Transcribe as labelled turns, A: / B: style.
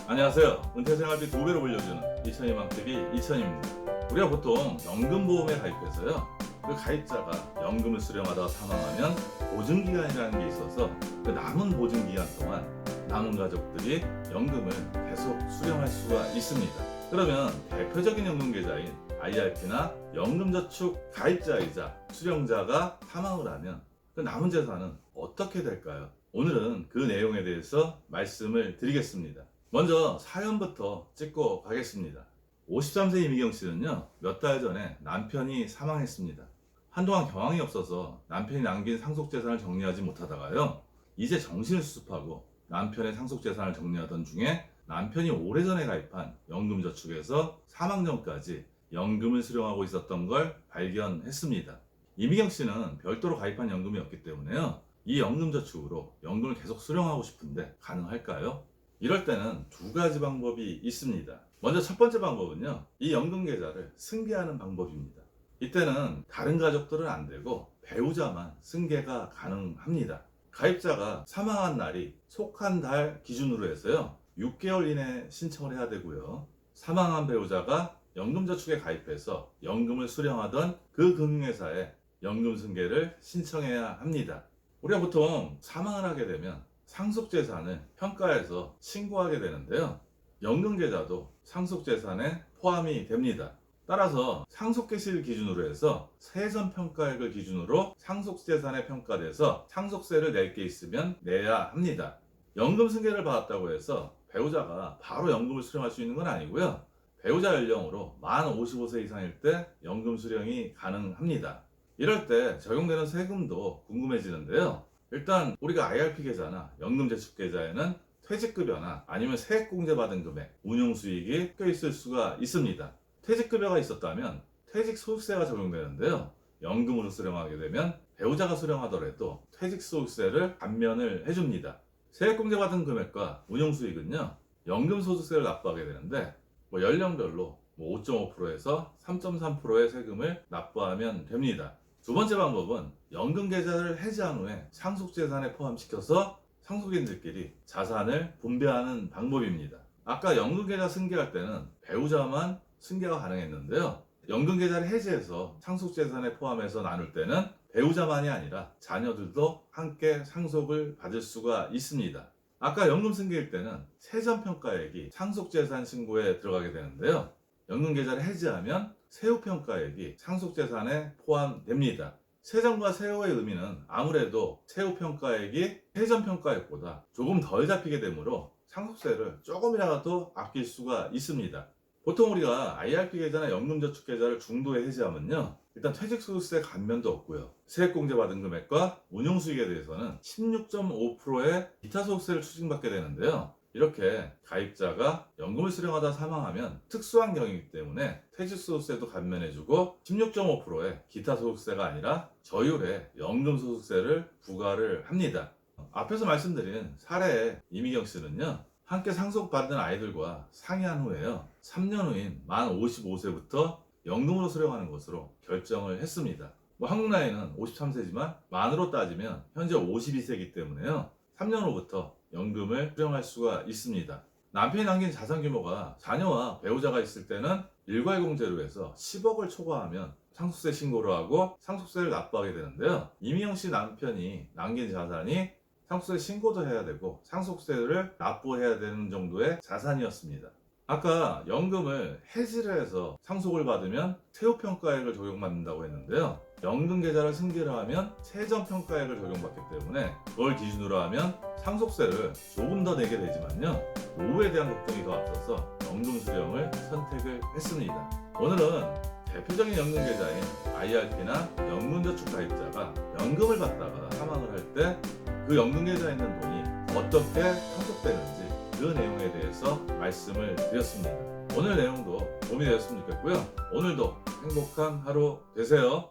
A: 안녕하세요. 은퇴생활비 2배로 불려주는 이천희망TV 이천희입니다. 우리가 보통 연금보험에 가입해서요, 그 가입자가 연금을 수령하다가 사망하면 보증기간이라는 게 있어서 그 남은 보증기간 동안 남은 가족들이 연금을 계속 수령할 수가 있습니다. 그러면 대표적인 연금계좌인 IRP나 연금저축 가입자이자 수령자가 사망을 하면 그 남은 재산은 어떻게 될까요? 오늘은 그 내용에 대해서 말씀을 드리겠습니다. 먼저 사연부터 찍고 가겠습니다. 53세 이미경 씨는요, 몇 달 전에 남편이 사망했습니다. 한동안 경황이 없어서 남편이 남긴 상속재산을 정리하지 못하다가요, 이제 정신을 수습하고 남편의 상속재산을 정리하던 중에 남편이 오래전에 가입한 연금저축에서 사망 전까지 연금을 수령하고 있었던 걸 발견했습니다. 이미경 씨는 별도로 가입한 연금이 없기 때문에요, 이 연금저축으로 연금을 계속 수령하고 싶은데 가능할까요? 이럴 때는 두 가지 방법이 있습니다. 먼저 첫 번째 방법은요, 이 연금계좌를 승계하는 방법입니다. 이때는 다른 가족들은 안 되고 배우자만 승계가 가능합니다. 가입자가 사망한 날이 속한 달 기준으로 해서요, 6개월 이내에 신청을 해야 되고요, 사망한 배우자가 연금저축에 가입해서 연금을 수령하던 그 금융회사에 연금 승계를 신청해야 합니다. 우리가 보통 사망을 하게 되면 상속재산을 평가해서 신고하게 되는데요, 연금계좌도 상속재산에 포함이 됩니다. 따라서 상속개시일 기준으로 해서 세전평가액을 기준으로 상속재산에 평가돼서 상속세를 낼 게 있으면 내야 합니다. 연금 승계를 받았다고 해서 배우자가 바로 연금을 수령할 수 있는 건 아니고요, 배우자 연령으로 만 55세 이상일 때 연금 수령이 가능합니다. 이럴 때 적용되는 세금도 궁금해지는데요, 일단 우리가 IRP 계좌나 연금저축 계좌에는 퇴직급여나 아니면 세액공제 받은 금액, 운용수익이 껴 있을 수가 있습니다. 퇴직급여가 있었다면 퇴직소득세가 적용되는데요, 연금으로 수령하게 되면 배우자가 수령하더라도 퇴직소득세를 감면을 해줍니다. 세액공제 받은 금액과 운용수익은요, 연금소득세를 납부하게 되는데 연령별로 5.5%에서 3.3%의 세금을 납부하면 됩니다. 두 번째 방법은 연금계좌를 해지한 후에 상속재산에 포함시켜서 상속인들끼리 자산을 분배하는 방법입니다. 아까 연금계좌 승계할 때는 배우자만 승계가 가능했는데요, 연금계좌를 해지해서 상속재산에 포함해서 나눌 때는 배우자만이 아니라 자녀들도 함께 상속을 받을 수가 있습니다. 아까 연금 승계일 때는 세전평가액이 상속재산 신고에 들어가게 되는데요, 연금계좌를 해지하면 세후평가액이 상속재산에 포함됩니다. 세전과 세후의 의미는 아무래도 세후평가액이 세전평가액보다 조금 덜 잡히게 되므로 상속세를 조금이라도 아낄 수가 있습니다. 보통 우리가 IRP 계좌나 연금저축 계좌를 중도에 해지하면요, 일단 퇴직소득세 감면도 없고요, 세액공제 받은 금액과 운용수익에 대해서는 16.5%의 기타 소득세를 추징받게 되는데요, 이렇게 가입자가 연금을 수령하다 사망하면 특수한 경우이기 때문에 퇴직소득세도 감면해주고 16.5%의 기타 소득세가 아니라 저율의 연금소득세를 부과를 합니다. 앞에서 말씀드린 사례의 이미경 씨는요, 함께 상속받은 아이들과 상의한 후에요, 3년 후인 만 55세부터 연금으로 수령하는 것으로 결정을 했습니다. 한국 나이는 53세지만 만으로 따지면 현재 52세이기 때문에요, 3년 후부터 연금을 수령할 수가 있습니다. 남편이 남긴 자산 규모가 자녀와 배우자가 있을 때는 일괄공제로 해서 10억을 초과하면 상속세 신고를 하고 상속세를 납부하게 되는데요, 이미영 씨 남편이 남긴 자산이 상속세 신고도 해야 되고 상속세를 납부해야 되는 정도의 자산이었습니다. 아까 연금을 해지를 해서 상속을 받으면 세후평가액을 적용받는다고 했는데요, 연금계좌를 승계를 하면 세전평가액을 적용받기 때문에 그걸 기준으로 하면 상속세를 조금 더 내게 되지만요, 노후에 대한 걱정이 더 앞서서 연금 수령을 선택을 했습니다. 오늘은 대표적인 연금계좌인 IRP나 연금저축 가입자가 연금을 받다가 사망을 할 때 그 연금계좌에 있는 돈이 어떻게 상속되는지 그 내용에 대해서 말씀을 드렸습니다. 오늘 내용도 도움이 되었으면 좋겠고요, 오늘도 행복한 하루 되세요.